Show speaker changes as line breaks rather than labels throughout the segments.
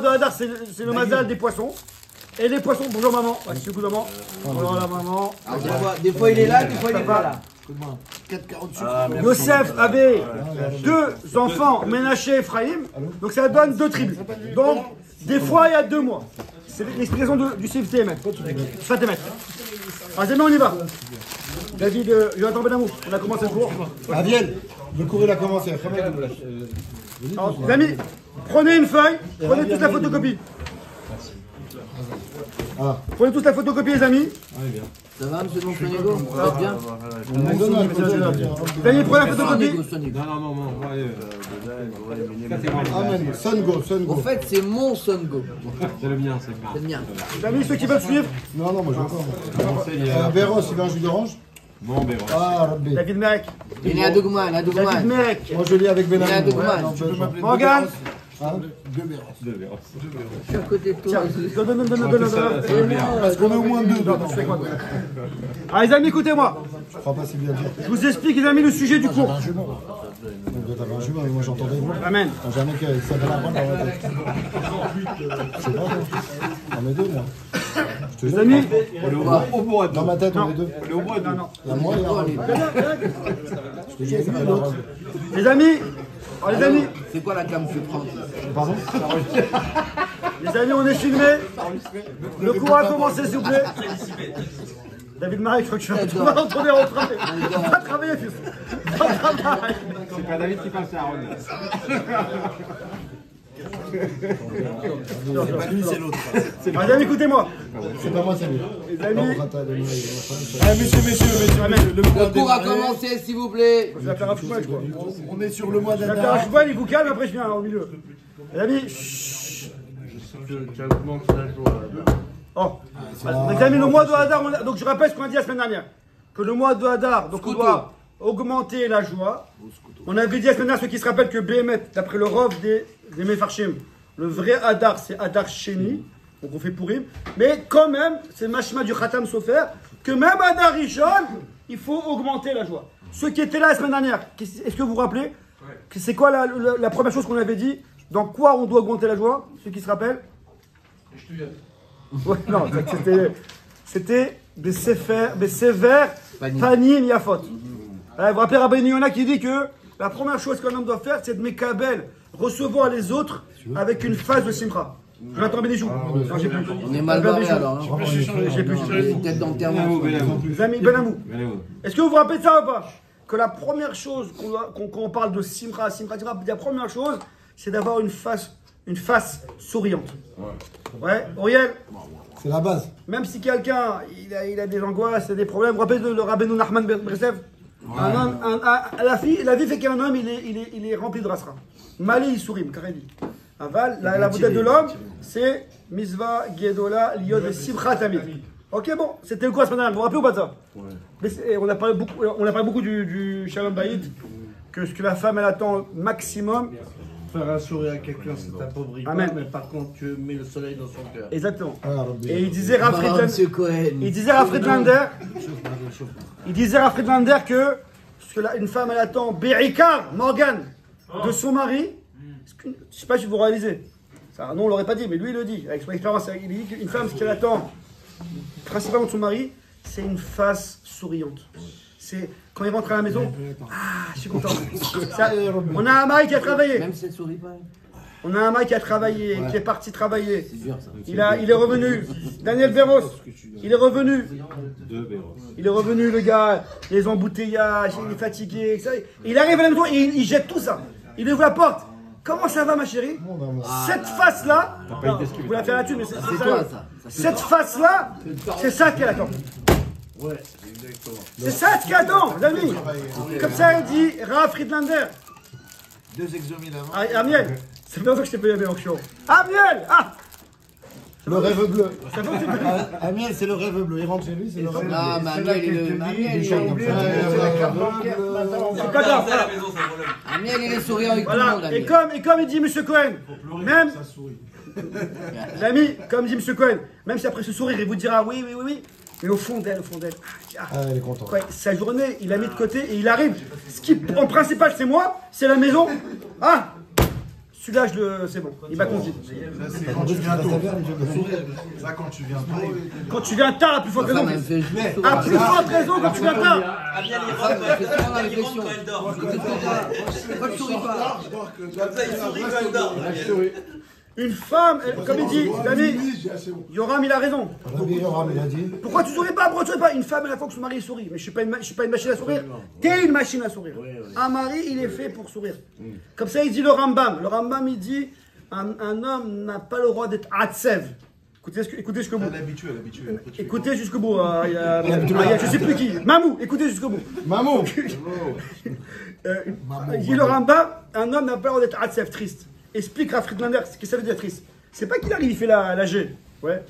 De Hadar, c'est le mazal des poissons. Et les poissons, bonjour maman. Merci beaucoup maman. Bonjour la maman.
Des fois il est là, des fois il est pas là.
4,40
Yosef avait deux enfants, Ménaché et Ephraïm. Donc ça donne deux tribus. Donc des fois il y a 2 mois. C'est l'explication du CFTM. Fatémet. Allez, on y va. David, Jonathan Benamou, on a commencé le cours.
Aviel, le cours il a commencé.
Alors, les amis, prenez une feuille, prenez toute la photocopie. Prenez toute la photocopie, les amis.
Ça va, monsieur Monsonego? Ça va bien?
Les amis, prenez la photocopie.
Amen, Son Go.
En fait, c'est mon Son Go.
C'est le mien, c'est
le mien.
Les amis, ceux qui veulent suivre.
Non, moi je veux pas. Véros, il veut un jus d'orange?
Bon, Béros.
Ah, Rabbi.
David Merek.
Il est à Dougman,
David Merek.
Moi je lis avec
Il est à
Benamou.
Dougman.
Morgan.
Deux Véros.
Je suis à côté de toi.
Donne.
Parce qu'on est au moins 2.
Ah, les amis, écoutez-moi.
Je crois pas si bien dire.
Je vous explique, les amis, le sujet du cours.
Un jumeau. T'avais un jumeau, mais moi j'entendais vous.
Amen.
J'ai un mec qui s'appelle la pointe dans la tête. C'est pas bon. On est deux, moi. Je te
Les
jure.
amis.
Dans ma tête, on est deux.
Non.
Il y a moi, il y a Je te jure, c'est pas l'autre.
Les amis. Alors, les amis.
C'est quoi la cam que tu prends?
Pardon?
Les amis, on est filmé. Le cours a commencé, s'il vous plaît. David Marie, je crois que je suis retourner au travail. Va travailler, fils. Va travailler.
C'est pas David qui parle, c'est Aaron.
C'est pas lui, c'est l'autre.
Les amis, écoutez-moi.
C'est pas moi, c'est lui.
Les amis.
Messieurs,
Le cours a commencé, s'il vous plaît.
Je vais faire un football, je crois.
on est sur le mois
Je vais faire un
d'Adar.
football, il vous calme, après je viens au milieu. Les amis. Oh. Les amis, le mois de Hadar, donc je rappelle ce qu'on a dit la semaine dernière. Que le mois de Hadar, donc on doit augmenter la joie. On avait dit la semaine dernière, ceux qui se rappellent que Béhémet, d'après le Rov des Mefarshim, le vrai Hadar, c'est Hadar Sheni. Donc on fait Pourim. Mais quand même, c'est Mashma du Khatam Sofer, que même Hadar Rishon, il faut augmenter la joie. Ceux qui étaient là la semaine dernière, est-ce que vous vous rappelez? C'est quoi la première chose qu'on avait dit? Dans quoi on doit augmenter la joie? Ceux qui se rappellent? Ouais, non, c'était des sévères panim yafot. Vous vous rappelez Rabbi Yonah qui dit que la première chose qu'un homme doit faire, c'est de mekabel, recevoir les autres avec une phase de simcha. Jonathan Bénichou. Non, j'ai plus.
On est mal barré alors. Hein.
J'ai plus.
Peut-être dans le terme.
Les amis, Benamou. Est-ce que vous vous rappelez de ça ou pas? Que la première chose quand on parle de simcha, la première chose, c'est d'avoir une face souriante. Ouais, Auriel.
C'est la base.
Même si quelqu'un il a des angoisses et des problèmes, vous vous rappelez de le Rabbeinu Nachman Breslev? La vie fait qu'un homme il est rempli de rasra. Mali il sourit, car il dit. Aval, la bouteille de l'homme, c'est Misva Gedola Liod Simcha Tamid. Ok, bon, c'était le quoi ce matin? Vous vous rappelez ou pas de ça? On a parlé beaucoup du Shalom Bayit, que ce que la femme elle attend maximum.
Faire un sourire à quelqu'un, c'est appauvri.
Amen.
Mais par contre, tu mets le soleil dans son cœur.
Exactement.
Ah, Rabbi.
Et il disait à Friedlander que ce que une femme elle attend Berikar, Morgan, de son mari. Je ne sais pas si vous réalisez. Ça, non, on ne l'aurait pas dit, mais lui il le dit. Avec son expérience, il dit qu'une femme, ce qu'elle attend principalement de son mari, c'est une face souriante. C'est quand il rentre à la maison, ah, je suis content. On a un mari qui a travaillé.
Même si elle sourit pas.
On a un mec qui a travaillé, qui est parti travailler.
C'est dur ça.
Il est revenu. Daniel Véros, il est revenu. Il est revenu, le gars. Les embouteillages, il est fatigué. Etc. Il arrive à la maison et il jette tout ça. Il ouvre la porte. Comment ça va, ma chérie? Cette face-là, vous la faites là-dessus, mais c'est
toi, ça.
Cette face-là, c'est ça qu'elle attend.
Ouais,
c'est ça qu'elle attend, les amis. Comme ça, il dit Rav Friedlander.
2 exomines avant.
Ah, Amiel, c'est bien ça que je t'ai payé bien en show. Amiel, ah.
Le rêve bleu.
Ça fait que tu peux-
Amiel, c'est le rêve bleu. Il rentre chez lui, c'est le rêve bleu.
Non, mais Amiel,
C'est pas grave. Voilà.
Amiel, il est souriant avec tout le monde.
Voilà. Et comme il dit M. Cohen, même, l'ami, comme dit M. Cohen, même si après ce sourire, il vous dira oui, mais au fond d'elle,
Elle est contente.
quoi, sa journée, il l'a mis de côté et il arrive. Ce qui, en principal, c'est moi, c'est la maison. Ah, celui-là, c'est bon, il m'a conquis.
Ça, c'est quand tu viens tôt. Ça, quand tu viens tôt.
Quand tu viens tard, à plus forte
Ma
raison.
femme, elle me fait juste
À plus forte raison quand tu viens tard.
Ma femme, elle fait souvent la réflexion. Pourquoi tu souris pas?
Une femme, comme il dit, David, Yoram, il a raison.
Rabbi Yoram, il a dit.
Pourquoi tu souris pas? Pourquoi tu souris pas? Une femme, elle a faut que son mari sourit. Mais je suis pas une machine à sourire. T'es une machine à sourire. Un mari, il est fait pour sourire. Comme ça, il dit le Rambam. Le Rambam, il dit un homme n'a pas le droit d'être atsev. Écoutez jusqu'au bout.
L'habitué.
Écoutez jusqu'au bout. Je sais plus qui. Mamou, écoutez jusqu'au bout.
Maman.
Il dit le Rambam, un homme n'a pas le droit d'être atsev, triste. Explique Rav Friedlander ce que ça veut dire triste. C'est pas qu'il arrive, il fait la G. Ouais.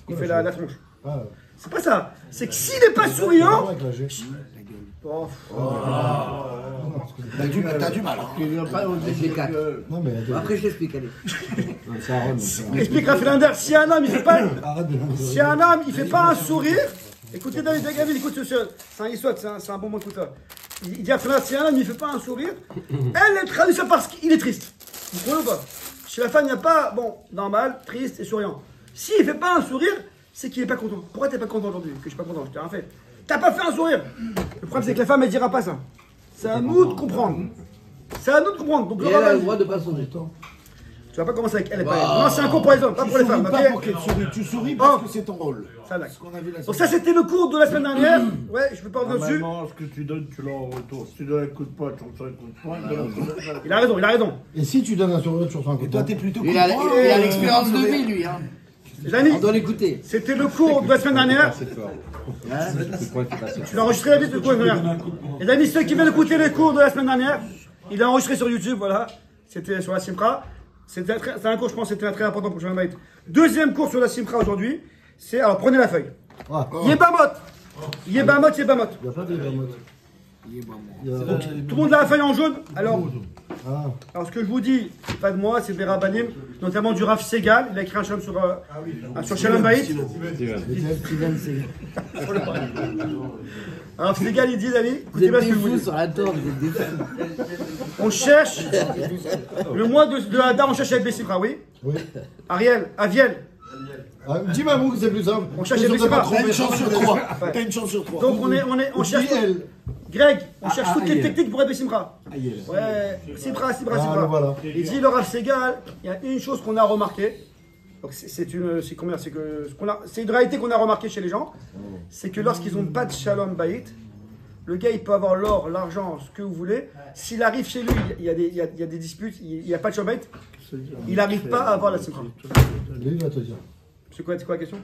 Il fait la tronche.
Ah,
C'est pas ça. C'est que s'il n'est pas souriant.
avec la G.
Oh,
T'as du mal.
Tu viens pas au
Je les quatre.
Non, mais
Après, je t'explique, allez.
c'est Aaron.
explique Rav Friedlander, si un homme il fait pas.
Arrête de
Si un homme il fait pas un sourire. Écoutez David Gavil, écoute ce. C'est un Yisod, c'est un bon mot de écouteur. Il dit à Friedlander, si un homme il fait pas un sourire, elle est traduite ça parce qu'il est triste. Vous comprenez ou pas? Chez la femme, il n'y a pas, bon, normal, triste et souriant. S'il ne fait pas un sourire, c'est qu'il n'est pas content. Pourquoi tu n'es pas content aujourd'hui? Que je ne suis pas content, je t'ai rien fait. T'as pas fait un sourire. Le problème, c'est que la femme, elle ne dira pas ça. C'est à nous de comprendre. C'est à nous de comprendre. Donc,
Et elle a le droit de pas sourire.
tu vas pas commencer avec elle et pas elle. Non, c'est un cours pour les hommes, pas pour les femmes.
Pas
Ok
pour qu'elle sourie. Tu souris parce que c'est ton rôle.
Ça, d'accord.
Ce qu'on a vu la
Donc ça, c'était le cours de la semaine dernière. Ouais, je ne peux pas revenir dessus.
Normalement, ce que tu donnes, tu l'as en retour. Si tu donnes un coup de poing, tu reçois un coup de poing.
Il a raison, il a raison.
Et si tu donnes un sourire, tu reçois un coup de
Toi,
poing.
t'es plutôt
Il a l'expérience de vie, lui. Hein.
Les amis,
On doit l'écouter.
c'était le cours de la semaine dernière. Tu l'as enregistré la vite le cours de la semaine dernière. Les amis, ceux qui veulent écouter les cours de la semaine dernière, il est enregistré sur YouTube, voilà. C'était sur la Simcha. C'est un cours, je pense, c'était très important pour Shalom Bayit. Deuxième cours sur la Simcha aujourd'hui, c'est, alors prenez la feuille.
Ah,
Yebamot. Yebamot.
il n'y a pas de Yebamot.
Tout le monde a la feuille en jaune. Alors
Ah,
ce que je vous dis, c'est pas de moi, c'est des rabbanim, notamment du Rav Segal. Il a écrit un shalom sur Shalom Bayit.
Steven, c'est.
Rav Segal, il dit, David,
Vous
écoutez
êtes
bien ce
des
que je vous
fous
dis.
sur la torde, vous êtes des fous.
On cherche, le mois de Hadar, on cherche avec Bessimra, oui.
Oui.
Aviel.
Ah, dis Mamou que c'est plus simple.
On cherche
Ils
les
ont pas
Bessimra.
T'as une chance sur 3. T'as une chance sur 3.
Donc on cherche.
elle.
Greg, on cherche toutes les
Ayel.
techniques pour être Bessimra. Ouais, Simra.
Ah, voilà.
Il dit le Rav Segal, il y a une chose qu'on a remarqué. Donc c'est une réalité qu'on a remarqué chez les gens, c'est que lorsqu'ils n'ont pas de Shalom Bayit, le gars il peut avoir l'or, l'argent, ce que vous voulez. S'il arrive chez lui, il y a des disputes, il n'y a pas de Shalom Bayit, il n'arrive pas à avoir la Simcha.
Lui, il va te dire.
C'est quoi la question?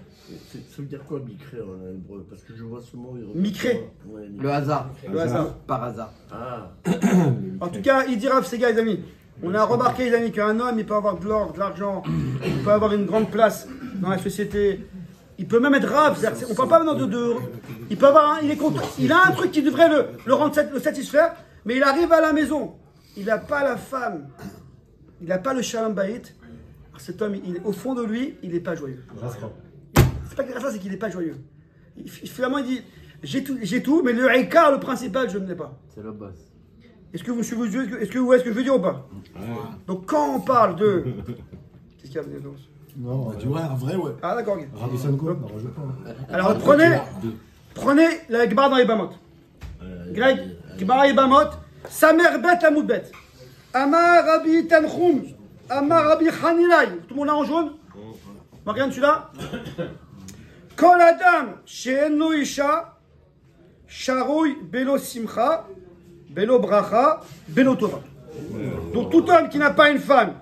Ça veut dire quoi, micré en hébreu? Parce que je vois ce mot.
Micré.
Ouais,
Le hasard.
Le hasard.
Par hasard.
Ah.
En tout cas, il dira, ces gars, les amis, on a remarqué, les amis, qu'un homme, il peut avoir de l'or, de l'argent, il peut avoir une grande place dans la société, il peut même être rave, on parle pas maintenant il peut avoir, il est content, il a un truc qui devrait le rendre, le satisfaire, mais il arrive à la maison, il n'a pas la femme, il n'a pas le Shalom Bayit. Cet homme, au fond de lui, il n'est pas joyeux. C'est pas que ça, c'est qu'il n'est pas joyeux. Finalement, il dit, j'ai tout, mais le écart, le principal, je ne l'ai pas.
C'est le boss.
Est-ce que vous voyez ce que je veux dire ou pas? Donc quand on parle de... Qu'est-ce qu'il y a?
Non,
Tu vois, un vrai, ouais.
Ah d'accord. Ok.
Rabbi Sanko, non, rajoute pas.
Alors prenez la Gemara dans les Bamot. Greg, Gemara et Bamot, Samer bet la moudbet. Amar Rabbi Tanchum, Amar Rabbi Hanilai. Tout le monde là en jaune? Marianne, tu là? Kol Adam, she'enu isha, sharouy belo simcha, belo bracha, belo tova. Donc tout homme qui n'a pas une femme,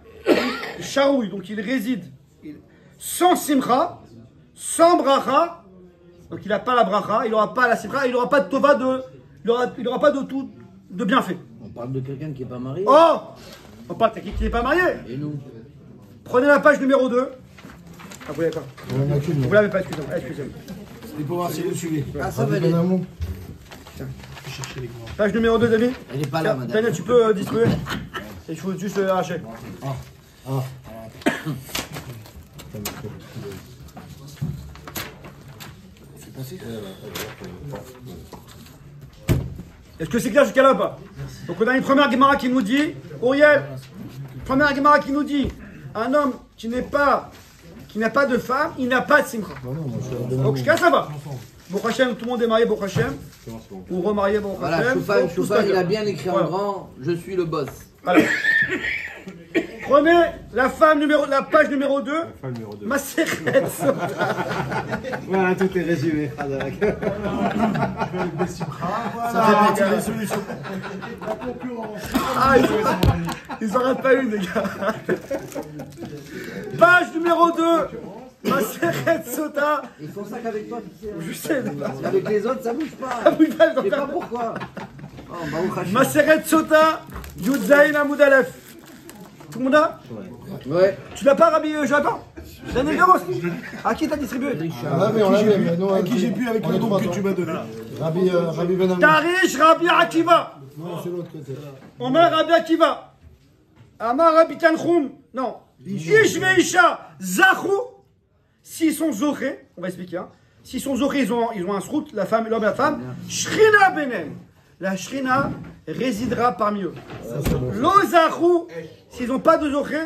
sharouy, donc il réside sans simcha, sans bracha, donc il n'a pas la bracha, il n'aura pas la simcha, il n'aura pas de tova, il n'aura pas de tout de bienfait.
On parle de quelqu'un qui n'est pas marié.
Oh, on parle de quelqu'un qui n'est pas marié.
Et nous?
Prenez la page numéro 2. Ah, vous l'avez pas.
Il y en a qu'une.
Vous l'avez pas, excusez-moi.
C'est pour voir si vous suivez.
Ah, ça va
Rabbi
aller.
Ben Amou.
Page numéro 2, David.
Elle n'est pas là, madame.
Daniel, tu peux distribuer. Et il faut juste arracher. Est-ce que c'est clair jusqu'à là ou pas? Donc on a une première Gemara qui nous dit, Auriel, Première Gemara qui nous dit, un homme qui n'a pas de femme, il n'a pas de simcha.
Non, moi, je suis à
Donc jusqu'à ça va. Bon Hachem, tout le monde est marié, bon Hachem. Ou remarié, bon
Voilà,
Hachem.
Choufan, il a bien écrit en
Voilà.
grand, je suis le boss.
Voilà. Prenez la page numéro 2.
Femme numéro 2.
Masechet Sota.
Voilà, tout est résumé. Hadak.
Ça fait partie des solutions.
Ah, ils en ratent pas une, les gars. Page numéro 2. Masechet Sota.
Ils font ça qu'avec toi, tu sais.
Je sais.
Avec les autres, ça bouge
Ah
pas.
oui, pas,
Je sais pas pourquoi. Oh, Baruch Hashem.
Masechet Sota. Yudzaïn Amoud Aleph. Tout le monde a?
Ouais.
Tu l'as pas, Rabbi Jonathan? Daniel Béros. À qui t'as distribué?
On l'avait, mais non.
À qui j'ai bu avec le nom que tu m'as donné.
Rabbi Ben Ami.
Tarish Rabbi Akiva.
Non, c'est l'autre côté.
Omer Rabbi Akiva. Amar Rabbi Tanchum. Non. Ish veisha zachou. S'ils sont zoché, on va expliquer. Hein. S'ils sont zoché, ils ont un srout, la femme, l'homme et la femme. Shrina benem. La shrina résidera parmi eux. Lo zachou. S'ils n'ont pas de zoché,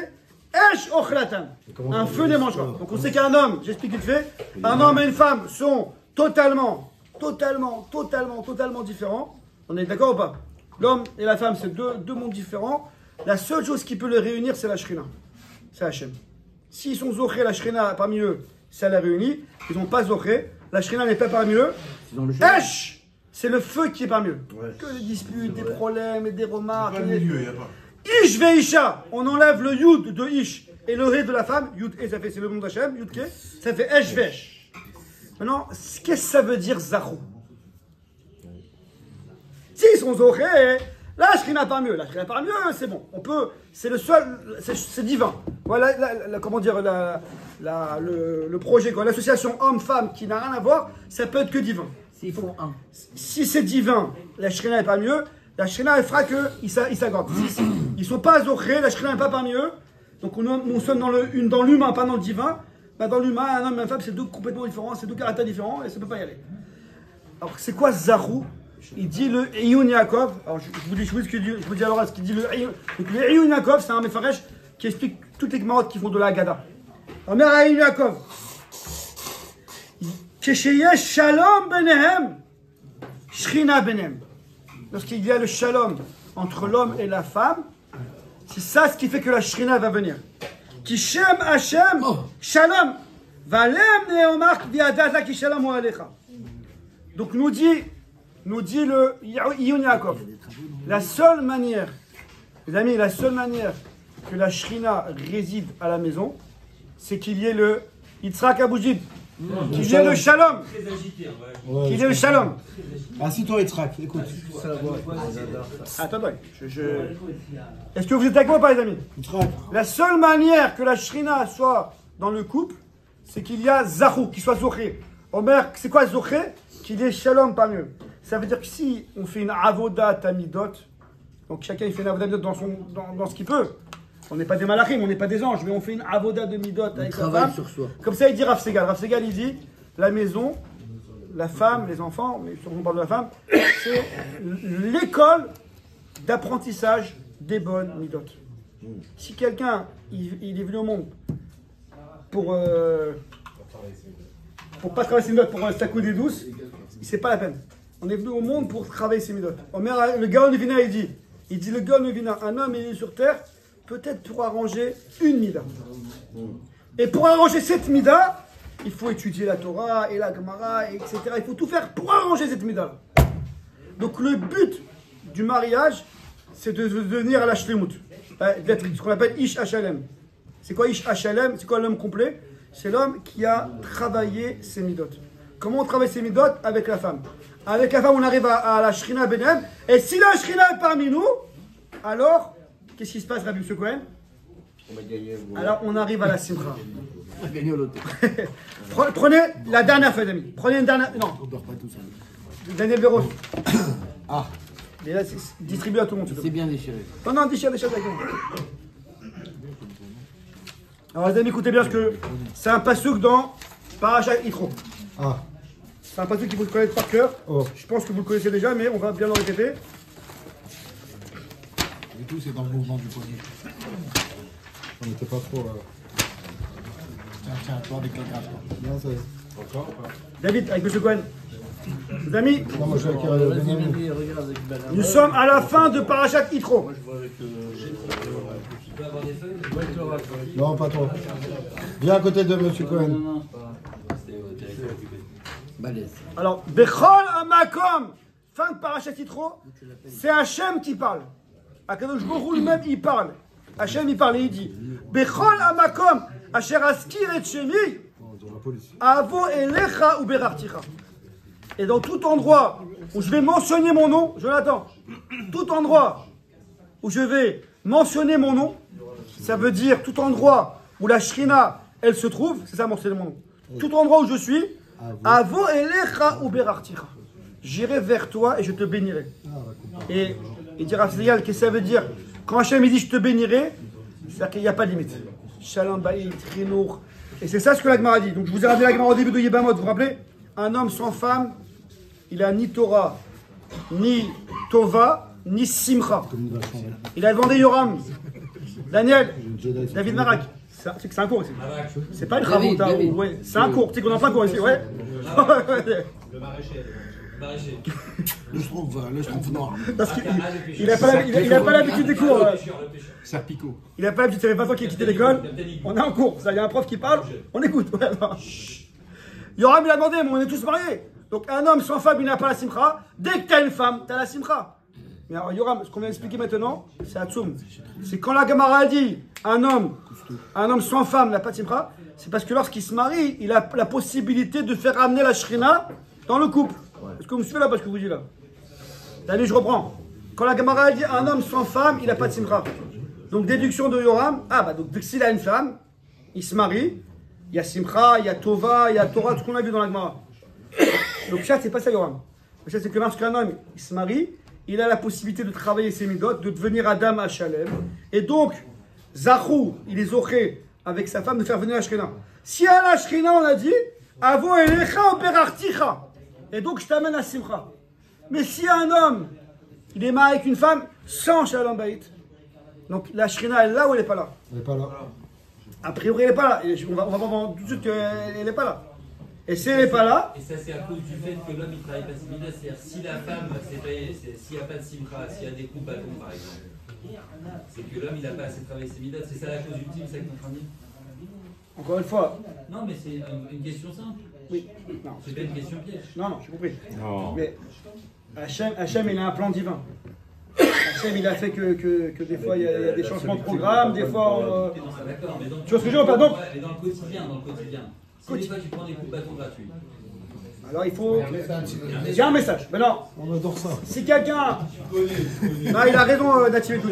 esh ochlatan. Un feu les mangera. Donc on sait qu'un homme, j'explique vite fait, un homme et une femme sont totalement différents. On est d'accord ou pas? L'homme et la femme, c'est deux mondes différents. La seule chose qui peut les réunir, c'est la shrina. C'est Hachem. S'ils sont zoché, la shrina parmi eux, ça les réunit. Ils n'ont pas zoché, la shrina n'est pas parmi eux. Esh, c'est le feu qui est parmi eux. Que des disputes, des problèmes et des remarques.
Pas le milieu, il n'y a pas.
Ish veisha, on enlève le yud de ish et le ré de la femme. Yud et ça fait, c'est le nom d'Hachem, yud ke, ça fait esh vesh. Maintenant, qu'est-ce que ça veut dire zachou? S'ils sont zoché, la shrina pas mieux, la shrina pas mieux, c'est bon. On peut, c'est le seul, c'est divin. Voilà, comment dire, le projet, quoi, l'association homme-femme qui n'a rien à voir, ça peut être que divin.
S'ils font un.
Si c'est divin, la shrina est pas mieux. La shrina, elle fera qu'ils s'aggravent. Ils ne sont pas zoché, la shrina n'est pas parmi eux. Donc nous sommes dans l'humain, pas dans le divin. Bah, dans l'humain, un homme et une femme, c'est deux complètement différents, c'est deux caractères différents et ça ne peut pas y aller. Alors c'est quoi Zarou? Il dit le Iyun Yaakov. Alors je vous dis alors ce qu'il dit le Iyun. Donc le Iyun Yaakov, c'est un Mefaresh qui explique toutes les Gemarot qui font de la Haggadah. Alors mère Iyun Yaakov. Kesheyesh Shalom Benehem, Shrina Benehem. Lorsqu'il y a le shalom entre l'homme et la femme, c'est ça ce qui fait que la shrina va venir. Kishem Hashem, shalom. Valem neomar viadata ki shalom ou alecha. Donc nous dit le Iyun Yaakov, la seule manière, les amis, la seule manière que la shrina réside à la maison, c'est qu'il y ait le Yitzhak Aboujid, qu'il y ait le shalom. Qu'il y ait le shalom.
Assis-toi, Yitzhak, écoute.
Attends, est-ce que vous êtes avec moi ou pas, les amis? La seule manière que la shrina soit dans le couple, c'est qu'il y a zahou, qu'il soit zoché. Omer, c'est quoi zoché? Qu'il y ait shalom pas mieux. Ça veut dire que si on fait une avoda tamidot, donc chacun il fait une avoda tamidot dans ce qu'il peut. On n'est pas des malachim, on n'est pas des anges, mais on fait une avoda de midot avec sa femme.
Sur soi.
Comme ça, il dit Rav Segal. Rav Segal, il dit la maison, la femme, les enfants, mais surtout on parle de la femme, c'est l'école d'apprentissage des bonnes midot. Si quelqu'un il est venu au monde pour pas travailler ses midot, pour s'accouder douce, c'est pas la peine. On est venu au monde pour travailler ses midot. Le Gaon Nevina, il dit le Gaon Nevina, un homme est sur terre, peut-être pour arranger une mida. Et pour arranger cette mida, il faut étudier la Torah et la Gemara, etc. Il faut tout faire pour arranger cette mida. Donc le but du mariage, c'est de devenir à la shlemut, d'être ce qu'on appelle Ish Hashalem. C'est quoi Ish Hashalem? C'est quoi l'homme complet? C'est l'homme qui a travaillé ses midot. Comment on travaille ses midot? Avec la femme. Avec la femme, on arrive à la Shrina Benem. Et si la Shrina est parmi nous, alors qu'est-ce qui se passe, Rabbi Cohen? Alors on arrive à la simcha.
On a gagné au loto.
Prenez la dernière feuille, d'amis. Prenez une dernière. Non. Daniel Béros.
Ah.
Et là, distribue à tout le monde.
C'est bien déchiré.
Non, déchire avec moi. Alors les amis, écoutez bien, parce que c'est un pasouk dans Parashat Yitro.
Ah.
C'est un pasouk qu'il faut connaître par cœur.
Oh.
Je pense que vous le connaissez déjà, mais on va bien le répéter.
Du tout, c'est dans le mouvement du poignet.
On n'était pas trop.
Tiens, toi avec la grappe.
Non, c'est.
David, avec M. Cohen. Les amis,
Non, moi je suis avec Benjamin.
nous sommes à la fin de Parashat Yitro.
Non, pas toi. Viens à côté de Monsieur Cohen.
Balèze.
Alors, Bechol Amakom, fin de Parashat Yitro, c'est Hachem qui parle. Akadosh Baruch Hu lui-même, il parle. Hachem, il parle et il dit Bechol Amakom, Asher Askir et Shemi, Avo Elecha ou Berarticha. Et dans tout endroit où je vais mentionner mon nom, Jonathan, tout endroit où je vais mentionner mon nom, ça veut dire tout endroit où la Shrina, elle se trouve, c'est ça mentionner mon nom. Tout endroit où je suis, Avo Elecha ou Berarticha. J'irai vers toi et je te bénirai. Et il dira, qu'est-ce que ça veut dire? Quand Hachem il dit je te bénirai, c'est-à-dire qu'il n'y a pas de limite. Shalom Baït, Rinour. Et c'est ça ce que la Gemara dit. Donc je vous ai rappelé la Gemara au début de Yebamot, vous vous rappelez? Un homme sans femme, il a ni Torah, ni Tova, ni Simcha. Il a demandé Yoram, Daniel, David Marak. C'est que c'est un cours ici. C'est pas une
David,
Chavota.
David.
Ouais, c'est un cours. Tu sais qu'on a plein de cours ici, ouais.
Le maraîcher. Maraîcher.
Le Schtroumpf noir.
Parce qu'il n'a pas l'habitude des cours.
Serpicot.
Il n'a pas l'habitude, ça fait 20 fois qu'il a quitté l'école. On est en cours. Il y a un prof qui parle, on écoute. Ouais, Yoram, il a demandé, mais on est tous mariés. Donc un homme sans femme, il n'a pas la simcha. Dès que tu as une femme, tu as la simcha. Mais alors Yoram, ce qu'on vient d'expliquer maintenant, c'est Hatsoum. C'est quand la Gemara a dit un homme sans femme n'a pas de simcha, c'est parce que lorsqu'il se marie, il a la possibilité de faire amener la shrina dans le couple. Est-ce que vous me suivez là parce que je vous dis là? Allez, je reprends. Quand la Gemara a dit un homme sans femme, il n'a pas de simcha. Donc déduction de Yoram, donc s'il a une femme, il se marie, il y a simcha, il y a tova, il y a Torah, tout ce qu'on a vu dans la Gemara. Donc chat, c'est pas ça Yoram. Le chat, c'est que lorsqu'un homme il se marie, il a la possibilité de travailler ses midot, de devenir Adam à Shalem, et donc Zachou, il est zoché avec sa femme de faire venir la Shrina. Si à la Shrina, on a dit Avo elecha ou berarticha, et donc je t'amène à Simcha. Mais si un homme, il est marié avec une femme sans Shalom Bayit, donc la Shrina, elle est là ou elle n'est pas là?
Elle n'est pas là.
A priori, elle n'est pas là. Et on va voir tout de suite qu'elle n'est pas là. Et si elle n'est pas là.
Et ça, c'est à cause du fait que l'homme il travaille pas simida. C'est-à-dire, si la femme, s'il n'y a pas de simcha, s'il y a des coups bâtons par exemple, c'est que l'homme il n'a pas assez travaillé simida. C'est ça la cause ultime, c'est ça que tu es en train de dire?
Encore une fois.
Non, mais c'est une question simple.
Oui. Non.
C'est pas une question piège.
Non, j'ai compris.
Non.
Mais Hachem, il a un plan divin. Hachem, il a fait que des fois, il y a des changements de programme, des fois.
D'accord, mais donc.
Tu vois ce que je veux dire, pardon?
Mais dans le quotidien. Si des fois tu prends des coups bâtons gratuits.
Alors il faut. Il y a un message. Mais non.
On adore ça.
Si quelqu'un. Non, il a raison d'activer tout.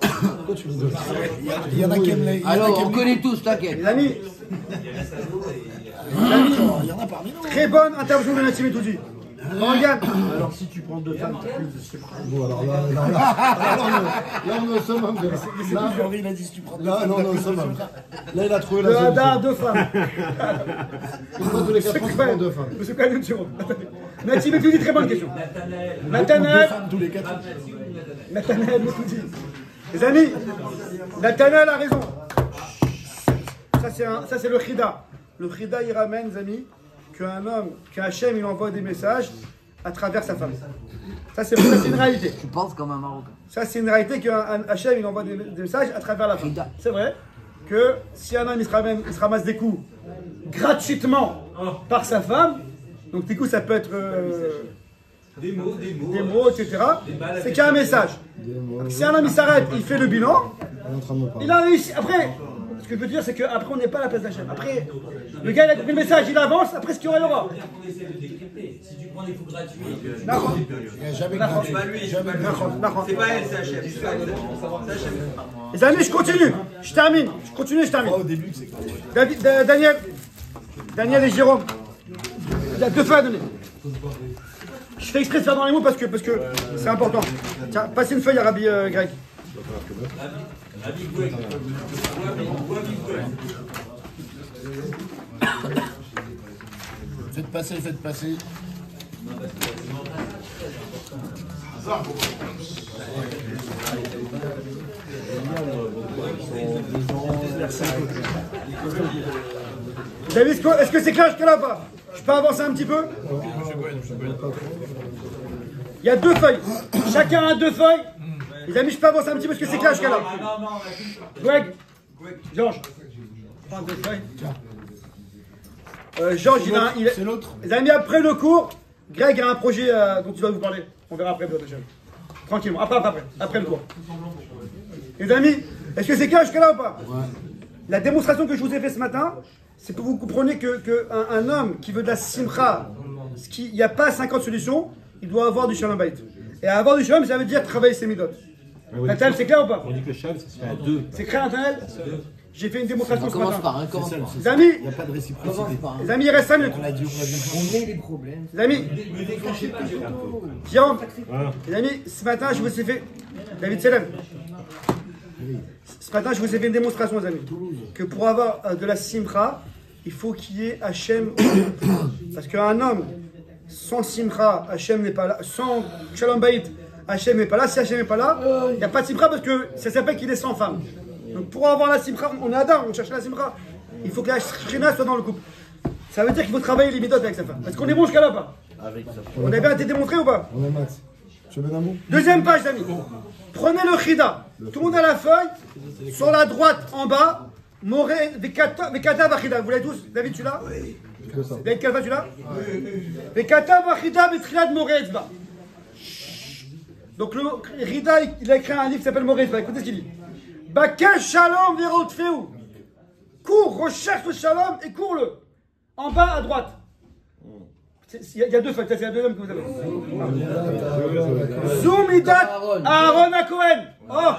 Pourquoi tu rigoles?
Il y en a qui aiment les.
Alors, on connaît tous, t'inquiète.
Les amis,
Il y en a parmi nous.
très bonne intervention de Natim Etoudi. Morgane.
Alors si tu prends deux femmes, tu plus de simcha.
Bon, alors là, on est au summum. Là,
Il a dit si tu prends.
on est au summum. Là, il a trouvé la
Deux
solution.
Hadar, deux femmes.
Une fois tous les 4 ans, tu prends 2 femmes.
Monsieur Cohen, une seconde. Natim Etoudi, très bonne question.
Nathanaël.
Nathanaël.
Tous les 4 ans.
Nathanaël Etoudi. Les amis, Nathanaël a raison. Ça, c'est le Chida. Le Chida, il ramène, les amis, qu'un Hachem, il envoie des messages à travers sa femme. Ça, c'est une réalité.
Tu penses comme un Marocain.
Ça, c'est une réalité qu'un Hachem, il envoie des messages à travers la femme. C'est vrai que si un homme, il se ramasse des coups gratuitement par sa femme, donc des coups, ça peut être
Des
mots, etc. C'est qu'il y a un message. Donc, si un homme, il s'arrête, il fait le bilan,
On est en train de me parler.
il a réussi. Après, ce que je veux dire, c'est qu'après, on n'est pas à la place d'Hachem. Après, le gars, il a compris le message, il avance, après, ce qu'il y aura, il y aura.
On essaie de décrypter. Si tu prends des coups gratuits,
D'accord.
Il n'y a jamais
D'accord.
gratuit.
D'accord.
C'est pas elle, c'est Hachem. C'est pas elle, c'est Hachem.
Les amis, je continue. Je termine. Je termine.
Au début, c'est gratuit.
Daniel et Jérôme. Il y a 2 feuilles à donner. Je fais exprès de faire dans les mots parce que c'est important. Tiens, passez une feuille à Rabbi Greg.
Rabbi Gouek.
Faites passer.
Vous avez vu est-ce que c'est clair jusqu'à là ou pas? Je peux avancer un petit peu? Il y a 2 feuilles. Chacun a 2 feuilles. Les amis, je peux avancer un petit peu? Est-ce que c'est clair jusqu'à là? Greg, Georges, prends 2 feuilles. Georges,
C'est l'autre.
Les amis, après le cours, Greg a un projet dont il va vous parler. On verra après, tranquillement. Après le cours. Les amis, est-ce que c'est clair jusqu'à là ou pas? Ouais. La démonstration que je vous ai faite ce matin, c'est que vous compreniez qu'un homme qui veut de la simcha, il n'y a pas 50 solutions, il doit avoir du shalom bayit. Et avoir du shalom, ça veut dire travailler ses midot. Nathanaël, c'est clair ou pas?
On dit que le shalom, ça se fait à 2.
C'est clair, Nathanaël? J'ai fait une démonstration ce matin.
Commence par.
Les amis,
Il n'y a pas de réciprocité.
les amis, il reste 5 minutes.
Les problèmes.
Les amis, Jérôme, les amis, ce matin, je vous ai fait, David Selem, ce matin, je vous ai fait une démonstration, les amis, que pour avoir de la simcha, il faut qu'il y ait Hachem. Parce qu'un homme, sans simcha, Hachem n'est pas là, sans shalom bayit, Hachem n'est pas là. Si Hachem n'est pas là, il n'y a pas de simcha parce que ça s'appelle qu'il est sans femme. Donc pour avoir la simcha, on est Adam, on cherche la simcha. Il faut que la shrina soit dans le couple. Ça veut dire qu'il faut travailler les midot avec sa femme. Est-ce qu'on est bon jusqu'à là ou pas? On a bien été démontré ou pas?
On est Max. Tu veux un mot?
Deuxième page, amis. Prenez le chida. Tout le monde a la feuille. Sur la droite, en bas, Moré, Vekata Bachida. Vous l'avez tous? David, tu l'as? Oui. David Kalfa, tu l'as? Vekata Bachida Betriad Moré Etzba. Donc le Rida, il a écrit un livre qui s'appelle Moré Etzba. Écoutez ce qu'il dit. Bakash Shalom Verot Feu. Cours, recherche le Shalom et cours-le. En bas à droite. Il y a 2 feuilles, c'est la deuxième que vous avez. Zoumidat Aaron à Cohen. Oh,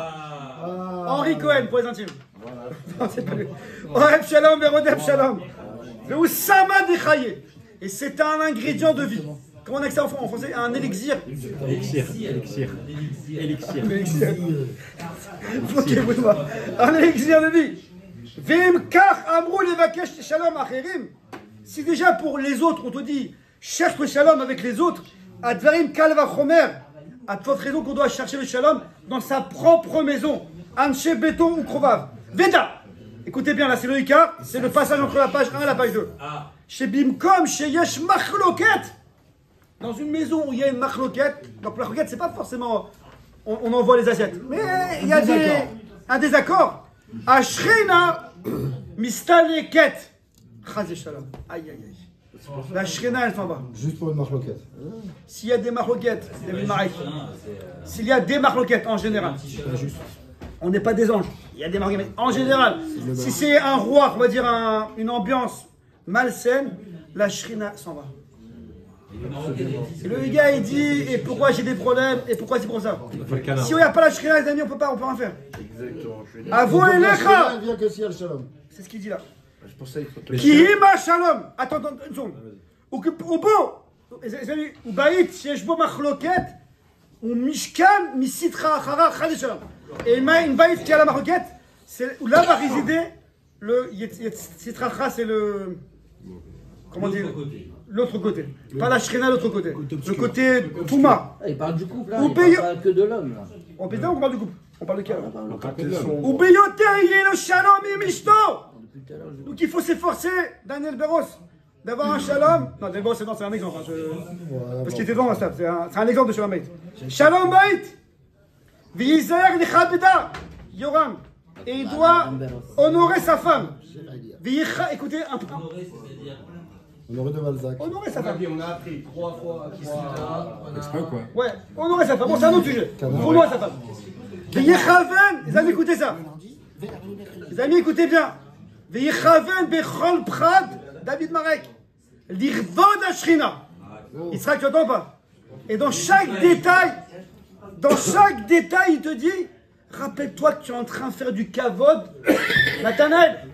Henri Cohen pour les intimes. Non, c'est pas lui. Oreb Shalom, Verodeb Shalom. Veusama Dechaye. Et c'est un ingrédient de vie. Comment on a que ça en français? Un élixir.
Élixir.
Ok, vous voir. Un élixir de vie. Vemkar Amrou Levakesh Shalom Acherim. Si déjà pour les autres, on te dit cherche le shalom avec les autres, Advarim Kalva Chomer, à toute raison qu'on doit chercher le shalom dans sa propre maison. Anche Béton ou Krovav. Veda. Écoutez bien, là c'est le Ika, c'est le passage entre la page 1 et la page 2. Chez Bimkom, chez Yesh Machloket. Dans une maison où il y a une machloket, donc la machloket c'est pas forcément on envoie les assiettes, mais il y a un désaccord. Ashrena Mistaleket. Chazé Shalom. Aïe aïe aïe. La Shrena elle s'en va.
Juste pour une marloquette.
S'il y a des marloquettes, s'il y a des marloquettes en général, on n'est pas des anges, il y a des marloquettes. En général, si c'est un roi, on va dire une ambiance malsaine, la Shrina s'en va. Et le gars il dit, et pourquoi j'ai des problèmes, et pourquoi c'est pour ça. Si on n'y a pas la Shrina, les amis, on peut rien faire. Avo Elecha.
Elle vient que si elle shalom.
C'est ce qu'il dit là.
C'est pour ça qu'il faut
Kihima Shalom. Attends, une seconde. Ou beau, les amis, ou baït, si bo machloket, ou mishkan, misitra achara, chadé shalom. Et une baït qui a la machloket, c'est où là va résider le sitra achara, c'est le. Comment dire? L'autre côté. Pas la shrina, l'autre côté. Le côté Touma.
Il parle du couple, là. Il parle que de l'homme, là.
On parle du couple. On parle de quel? Ou beyoter, il est le shalom et mishto. Donc il faut s'efforcer, Daniel Beros, d'avoir un shalom. Non, Daniel Beros, c'est un exemple. Parce qu'il était devant, c'est un exemple de shalom bayit. Shalom bayit. V'yizer l'ichabida. Yoram. Et il doit honorer sa femme. Écoutez un peu.
Honoré de Balzac.
Honorer sa femme.
On a appris 3 fois.
Exprès quoi?
Ouais, honorer sa femme. Bon, c'est un autre sujet. Honorer sa femme. V'yichaven. Les amis, écoutez ça. Les amis, écoutez bien. V'yichaven bechol prad. David Marek. L'irvod Ashrina. Il sera que tu entends pas. Et dans chaque détail, il te dit, rappelle-toi que tu es en train de faire du kavod, Nathanaël,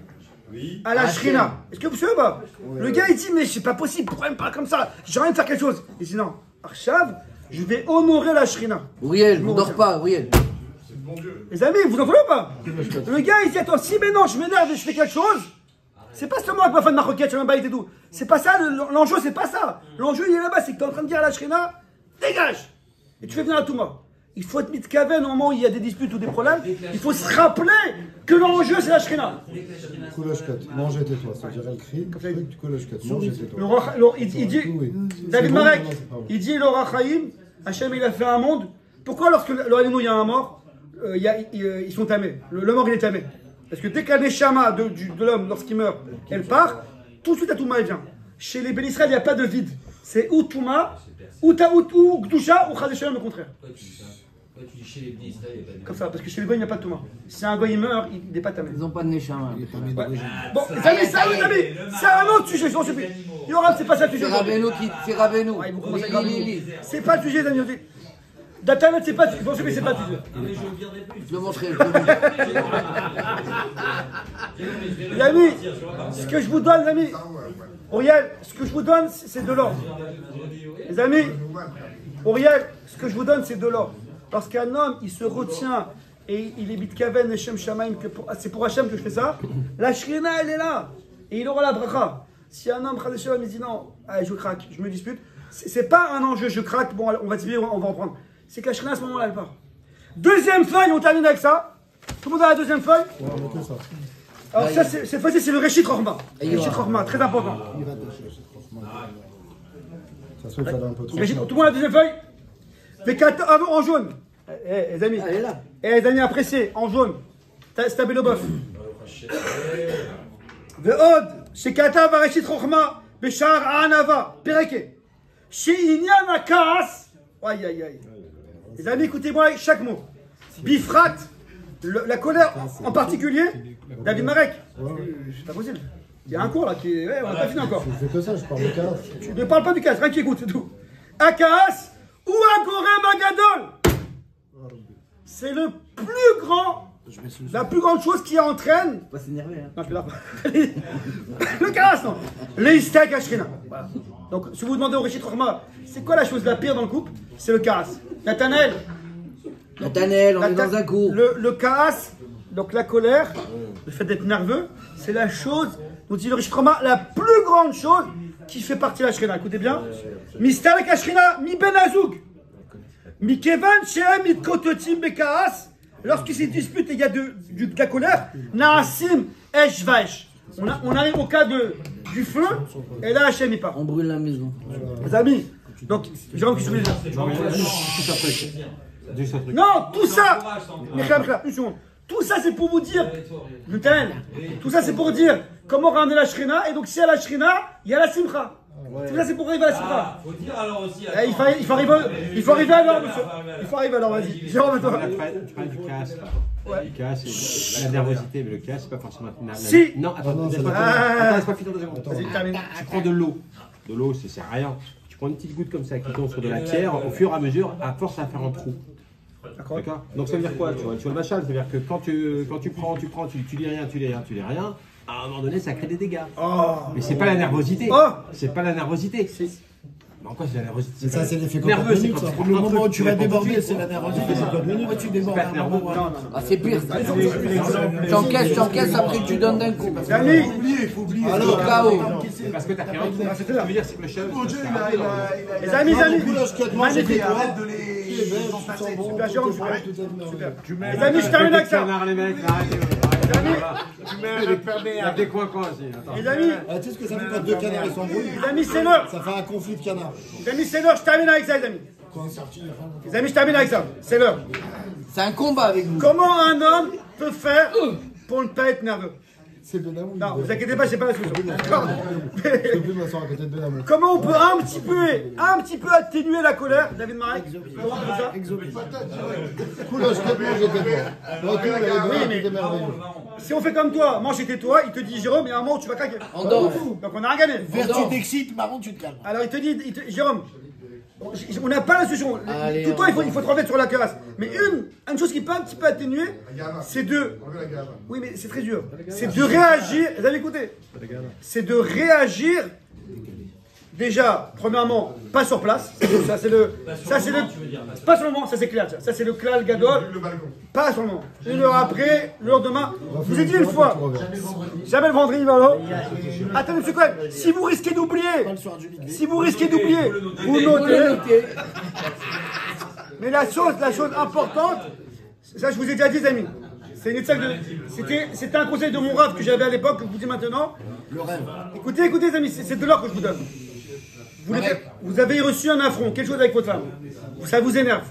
à la Shrina. Est-ce que vous savez pas? Le gars il dit, mais c'est pas possible, pourquoi il me parle comme ça? J'ai envie de faire quelque chose. Il dit, non, Arshav, je vais honorer la Shrina.
Uriel, je ne dors pas, Uriel.
Les amis, vous entendez ou pas? Le gars il dit, attends, si maintenant je m'énerve et je fais quelque chose, c'est pas seulement avec ma femme de ma requête, sur un bail et tout. C'est pas ça, l'enjeu c'est pas ça. L'enjeu il est là-bas, c'est que tu es en train de dire à la Shrina, dégage! Et tu fais venir à Touma. il faut être mitkaven au moment où il y a des disputes ou des problèmes. Il faut se rappeler que l'enjeu c'est la Shrina.
Koloshkat, manger tais-toi. Ça dirait le cri. Koloshkat, manger tais-toi.
Il dit, David Marek, il dit l'Ora Chaim, Hachem il a fait un monde. Pourquoi lorsque il y a un mort, ils sont tamés? Le mort il est tamé. Parce que dès que la neshama de l'homme, lorsqu'il meurt, elle part, tout de suite la Touma elle vient. Chez les Ben Israël, il n'y a pas de vide. C'est ou Touma, ou Gdusha, ou Chadeshem, le contraire.
Tu dis chez les Ben Israël, il n'y a pas de
Comme ça, parce que chez les Goïs, il n'y a pas de Touma. Si un Goï il meurt, il n'est pas tamé.
Ils n'ont pas de Neshama.
Bon, les amis, c'est un autre sujet, je m'en supplie. Yoram, c'est pas ça le sujet.
C'est Rabbeinu.
C'est pas le sujet, les amis. Datanet, c'est pas le sujet. Je m'en supplie, c'est pas le sujet.
Je le montrerai.
Les amis, ce que je vous donne, les amis, Auriel, ce que je vous donne, c'est de l'or. Les amis, Auriel, ce que je vous donne, c'est de l'or. Lorsqu'un homme, il se retient et il est bitkaven et Shem Shamaim, c'est pour Hachem que je fais ça, la Shrina, elle est là. Et il aura la bracha. Si un homme, Chadeshem, il dit non, allez, je craque, je me dispute, c'est pas un enjeu, je craque, bon, on va se on va en prendre. C'est que la Shrina, à ce moment-là, elle part. Deuxième feuille, on termine avec ça. Tout le monde a la deuxième feuille?
Ouais, on met que ça.
Alors, ça, cette fois-ci, c'est le Réchit Rochma. Réchit Rochma, très important.
Ça se fait que ça va un peu trop.
Tout le monde a la deuxième feuille? En jaune. Les amis.
Elle est là.
Les amis appréciés, en jaune. Stabé le bof. Ve'od, shekata vareshit rochma, beshar anava, pereke. She'inyan akas. Aïe, aïe, aïe. Les amis, écoutez-moi chaque mot. Bifrat, la colère en particulier. David Marek. C'est pas possible. Il y a un cours là qui est. Ouais, on n'a pas fini encore.
Je fais que ça, je parle de casse.
Tu ne parles pas du casse, rien qui écoute, c'est tout. Akas ou un Gorem Agadol. C'est le plus grand, la plus grande chose qui entraîne.
Pas s'énerver, hein.
Non, je peux là. Le casse, non. Les steaks à Shrina. Voilà. Donc, si vous demandez au Réchit Rochma, c'est quoi la chose la pire dans le couple? C'est le casse. Nathanaël.
Nathanaël, on est dans un cours.
Le casse, donc la colère, le fait d'être nerveux, c'est la chose dont dit le Réchit Rochma, la plus grande chose qui fait partie de la Shrina. Écoutez bien. Mistalek Ashrina, mi ben azoug. Mi kevan shehem mit kototim bekaas. Lorsqu'il se dispute et il y a de la colère, naasim esh vaesh. On arrive au cas du feu, et là Hachem il part.
On brûle la maison.
Les amis, donc, Jérôme qui se dire. Non, tout ça, une seconde. Tout ça c'est pour vous dire, tout ça c'est pour dire comment ramener la Shrina, et donc si il y a la Shrina, il y a la Simcha. Tout ça c'est pour arriver à la Simcha.
Faut dire alors aussi.
Il faut arriver alors, monsieur. Il faut arriver alors, vas-y. Jérôme, toi.
Tu parles du casse. Le casse, c'est la nervosité, mais le casse, c'est pas forcément nerveux.
Si.
Non, attends, laisse pas finir 2 secondes.
Vas-y, termine.
Tu prends de l'eau. De l'eau, ça sert à rien. Tu prends une petite goutte comme ça qui tombe sur de la pierre, au fur et à mesure, à force à faire un trou. D'accord. Donc ça veut dire quoi? Tu vois le machin, ça veut dire que quand tu prends, tu lis rien, à un moment donné, ça crée des dégâts. Mais c'est pas la nervosité. C'est pas la nervosité. Mais en quoi c'est la nervosité?
Ça, c'est l'effet
nerveux, c'est
ça.
quand
Le moment où tu vas déborder, c'est la nervosité. C'est pas minute où tu débordes.
Ah, c'est pire. T'encaisses, après tu donnes d'un coup.
Amis,
Il faut oublier.
Alors, chaos.
C'est parce que t'as fait un trou. Ça veut dire c'est que le chef.
les amis, magnifique.
Arrête de les.
Super, Jérôme, super. Les amis, je termine avec ça.
Les mecs, arrêtez.
Tu mets un permis
Il y a des coins aussi.
Les amis,
Tu sais ce que ça fait quand 2 canards ils s'embrouillent?
les amis, c'est l'heure.
Ça fait un conflit de canards.
Les amis, c'est l'heure, je termine avec ça, les amis. Les amis, je termine avec ça. C'est l'heure.
C'est un combat avec vous.
Comment un homme peut faire pour ne pas être nerveux?
C'est Benamou.
Non, vous inquiétez pas, c'est pas la solution.
Je peux plus m'asseoir à côté de Benamou.
Comment on peut un petit peu atténuer la colère, David Marek? Comment on fait ça?
Kouloche, manger tais-toi. Ok, mais tout est merveilleux.
Si on fait comme toi, mange et tais-toi, il te dit Jérôme, il y a un moment où tu vas craquer.
On dort.
Donc on a rien gagné.
Vertu t'excite, marron, tu te calmes.
Alors il te dit, Jérôme, on n'a pas la solution.
Allez,
Tout le temps, il faut te remettre sur la carasse. Mais une chose qui peut un petit peu atténuer, c'est de. Oui, mais c'est très dur. C'est de réagir. Vous avez écouté? C'est de réagir. Déjà, premièrement, pas sur place. Ça, c'est le. Pas sur le moment, ça c'est clair. Ça, c'est le klal gadol. Pas sur le moment. Une heure après, le lendemain. Je vous ai dit une fois. Jamais le vendredi, voilà. Attendez, monsieur Cohen. Si vous risquez d'oublier. Vous notez. Mais la chose importante, ça je vous ai déjà dit, les amis. C'était un conseil de mon rave que j'avais à l'époque, que je vous dis maintenant.
Le rêve.
Écoutez, les amis, c'est de l'or que je vous donne. Vous avez reçu un affront, quelque chose avec votre femme. Ça vous énerve.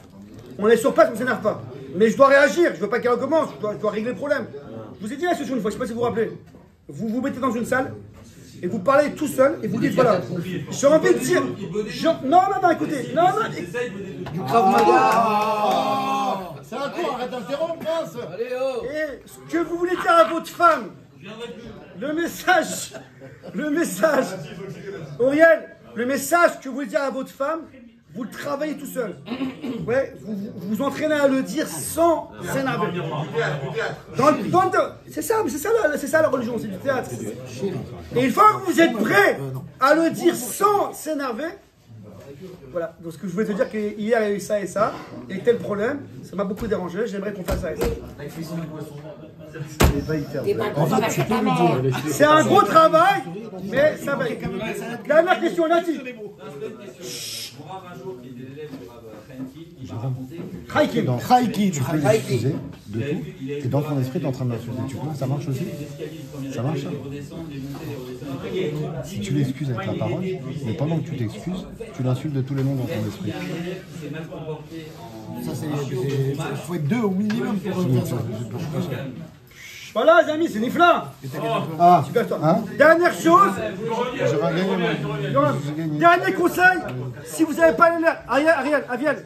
On est sur place, on ne s'énerve pas. Mais je dois réagir, je ne veux pas qu'elle recommence, je dois régler le problème. Je vous ai dit la solution une fois, je ne sais pas si vous vous rappelez. Vous vous mettez dans une salle et vous parlez tout seul et vous dites voilà, j'ai envie de dire. Non, écoutez. Non.
Du Krav Maga.
C'est un coup, arrête d'interrompre, Prince.
Allez, oh.
Et ce que vous voulez dire à votre femme, le message, Auriel, le message que vous voulez dire à votre femme, vous le travaillez tout seul. Ouais, vous entraînez à le dire sans s'énerver. C'est ça la religion, c'est du théâtre. Et une fois que vous êtes prêt à le dire sans s'énerver, voilà. Donc ce que je voulais te dire qu'hier il y a eu ça et ça, et tel problème, ça m'a beaucoup dérangé, j'aimerais qu'on fasse ça et ça. C'est un gros travail, mais ça va. Dernière question, Nati.
Mon rave un jour, qui était l'élève du rave Khaïki, il m'a raconté
Khaïki, tu peux l'excuser de tout. Et dans ton esprit, tu es en train de l'insulter. Tu peux, ça marche aussi. Ça marche. Si tu l'excuses avec la parole, mais pendant que tu t'excuses, tu l'insultes de tous les noms dans ton esprit.
Ça, il faut être deux au minimum pour ça.
Voilà, les amis, c'est Nifla.
Ah,
hein? Dernière chose. Dernier conseil. Si vous n'avez pas les nerfs, Ariel, Aviel.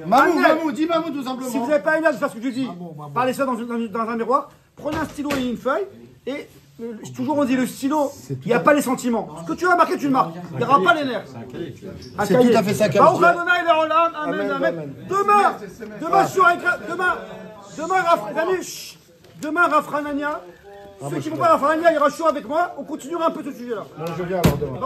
Mamou, dis Mamou tout simplement.
Si vous n'avez pas les nerfs de faire ce que je dis, parlez ça dans un miroir. Prenez un stylo et une feuille. Et toujours on dit le stylo, il n'y a pas les sentiments. Ce que tu vas marquer, tu le marques. Il n'y aura pas les nerfs.
C'est tout à fait ça, Kalim.
Demain, Rafranania, ceux qui ne vont pas à Rafranania, il y aura chaud avec moi, on continuera un peu ce sujet-là.
je viens alors demain.